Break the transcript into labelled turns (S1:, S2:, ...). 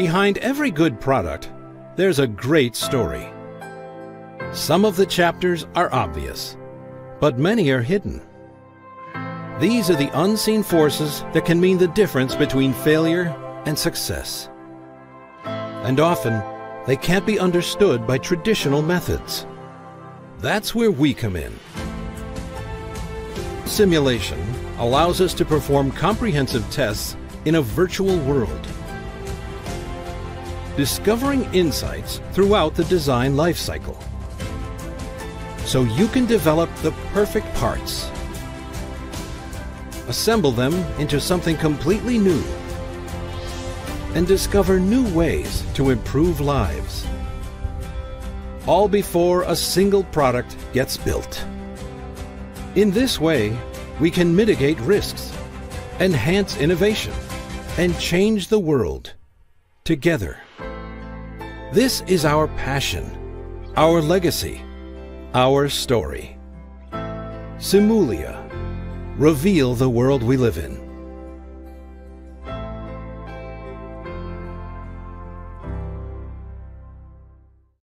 S1: Behind every good product, there's a great story. Some of the chapters are obvious, but many are hidden. These are the unseen forces that can mean the difference between failure and success. And often, they can't be understood by traditional methods. That's where we come in. Simulation allows us to perform comprehensive tests in a virtual world, discovering insights throughout the design lifecycle, so you can develop the perfect parts, assemble them into something completely new, and discover new ways to improve lives, all before a single product gets built. In this way, we can mitigate risks, enhance innovation, and change the world together. This is our passion, our legacy, our story. Simulia. Reveal the world we live in.